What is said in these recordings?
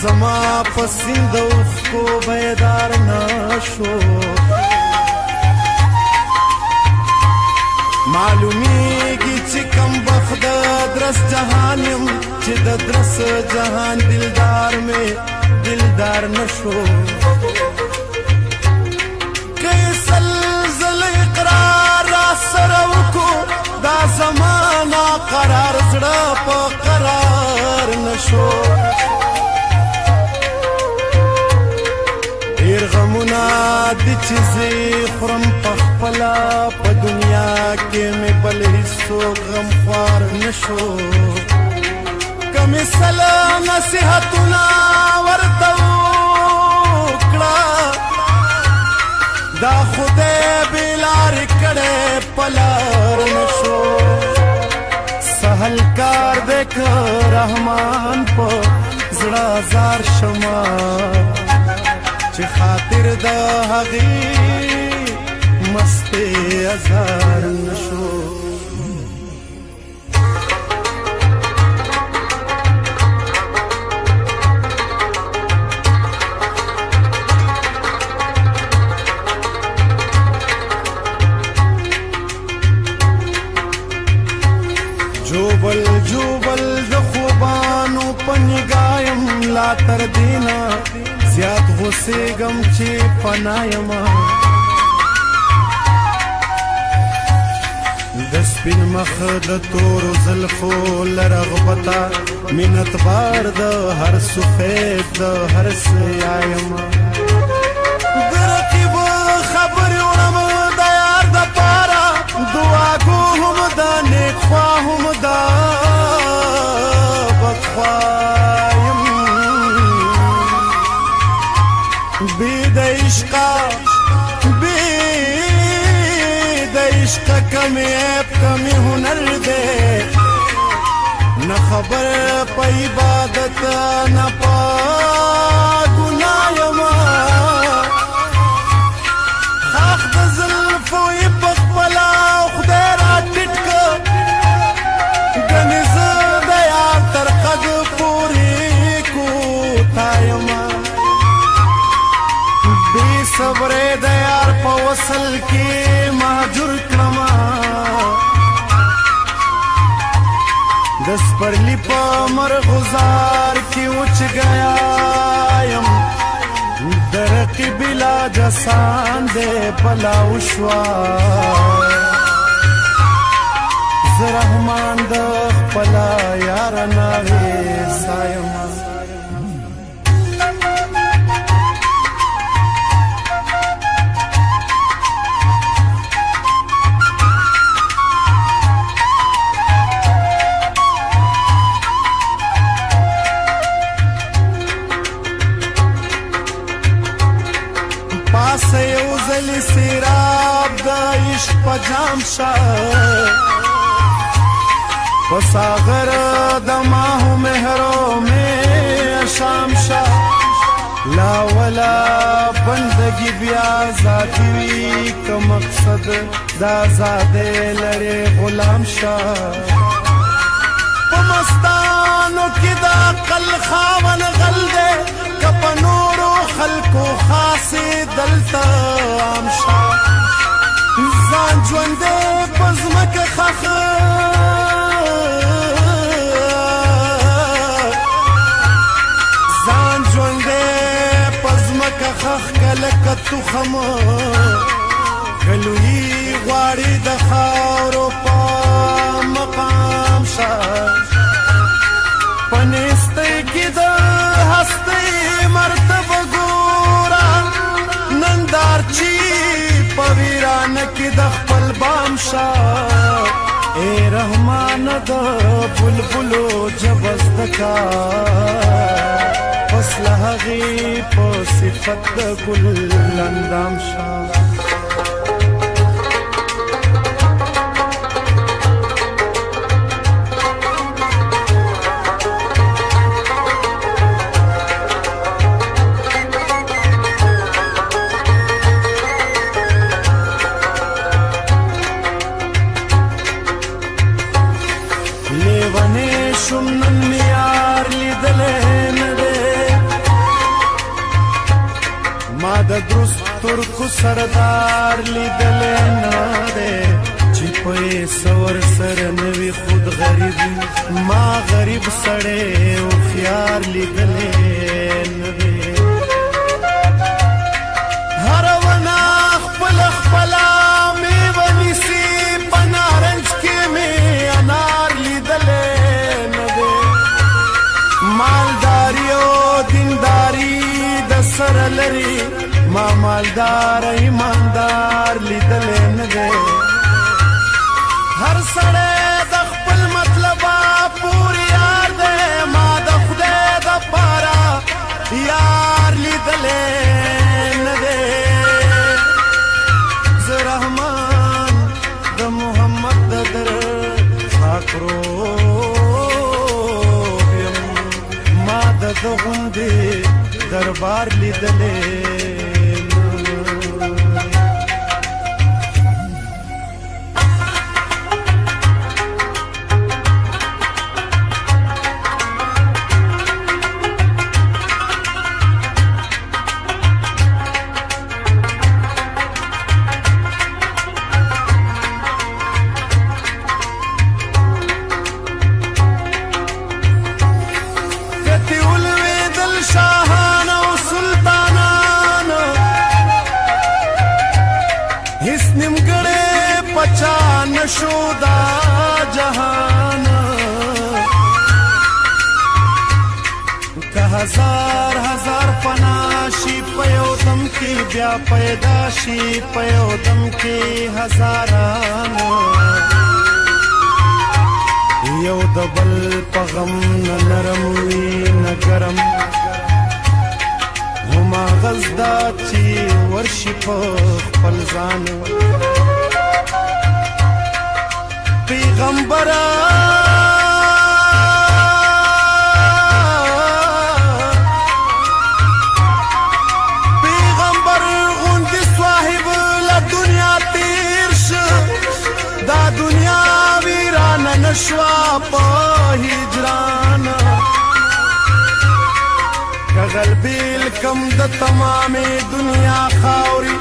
زما پسند اوخکو بیدار نشو معلومیږي چې کم بخت د درس جهان یم چې د درس جهان دلدار مې دلدار نشو که سلزل اقرار را سره وکړو دا زمانه قرار زړه په قرار نشو ډېر غمونه دي چې زه خورم په خپله په دنیا کې مې بل هېڅوک غمخوار نشو که مې سله نصیحتونه ورته وکړه دا خدای بې لارې کړی په لار نشو سهل کار دی که رحمان په زړه ازار شمه چې خاطر د هغې مستې ازار نشو جوبل جوبل د خوبانو په نگایم لا تر دینا زیات غوسېږم چې فنا یمه د سپین مخ د تورو زلفو له رغبته مینت بار د هر سفید د هر سیا یمه د رقیب خبرې وړم د یار دپاره دعاګو هم د نیک خوا هم د بدخوا یم بی د عشقه کمی عیب کمی هنر دے نہ خبر پا عبادت نہ پا گناہ یما خاخ دا زلفوی پخپلا خدای را ٹٹکا گنز دیا ترقد پوری کوتا یما بی صبر دیار پا وصل کی مہجر کلما دس پرلی پا مرغزار کی اچ گیا یم درقی بلا جسان دے پلا وشوا زرحمان دخ پلا یارنا غیسا یم پاسه یو ځلې سیراب د عشق په جام شه په ساغر د ماهو مهرو مې شام شه لا ولا بندگی بیا ذاتی وي که مقصد دا زادې لرې غلام شه په مستانو کې د عقل خاون غل دی که په نورو خلکو خاصې دلته عام شه ځان ژوندی په ځمکه خښ ځان ژوندی په ځمکه خښ که لکه تخم که لویي غواړي د خاورو په مقام شه په نیستۍ کې د هستۍ مرتبه ګوره نندارچی په ویرانه کې د خپل بام شه ای رحمان د بلبلو جبه زده کا فصل هغې په صفت د ګل اندام شه لیونی شم نن یار لیدلی نه دی ما د درست ترکو سردار لیدلې نه دی چې په سور سره نوي خود غریب ما غریب سړی هوښیار لیدلې نه دی هر ونه خپل خپله میوه نیسي په نارنج کې مې انار لیدلې نه دی مالداري او دینداري د سره لري ما مالدار ایماندار لیدلې نه دی هر سړی د خپل مطلبه پورې یار دی ما د خدای دپاره یار لیدلی نه دی زه رحمان د محمد د در خاکروب یم ما د ده غوندې دربار لیدلی نشو دا جهان که هزار هزار فنا شي په یو دم کې بیا پیدا شي په یو دم کې هزاران یو د بل په غم نه نرم وي نه ګرم هماغه زده چې ورشي په خپل ځان پیغمبره پیغمبر غوندې صاحب له دنیا تیر شه دا دنیا ویرانه نشوه په هجران که غلبیل کم د تمامې دنیا خاوري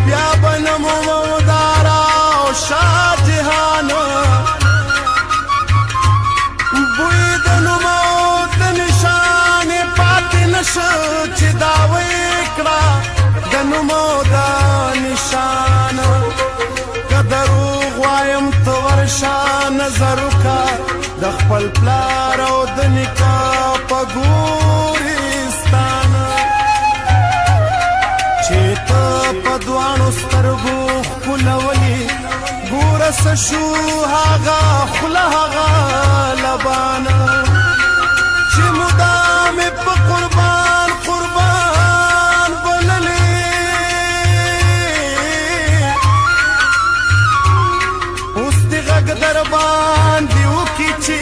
بیا به نه مودارا او شاه جهان بوی د نومو د نشانې پاتې نشه چې دا وکړه د نومو د نشان که دروغ وایم ته ورشه نظر وکړه د خپل پلار او د نیکه په ګورستان چې ته په دواړو سترګو ښکلولې ګوره څه شو هغه خوله هغه لبانه چې مدامې په قربان قربان بللې اوس دې غږ در باندې وکړي چې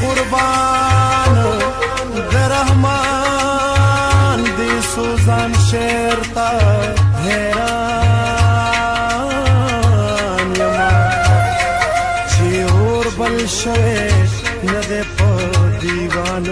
قربان د رحمان دې سوزان شعر ته حیران یما چې اور بل شوی نه دی په دیوان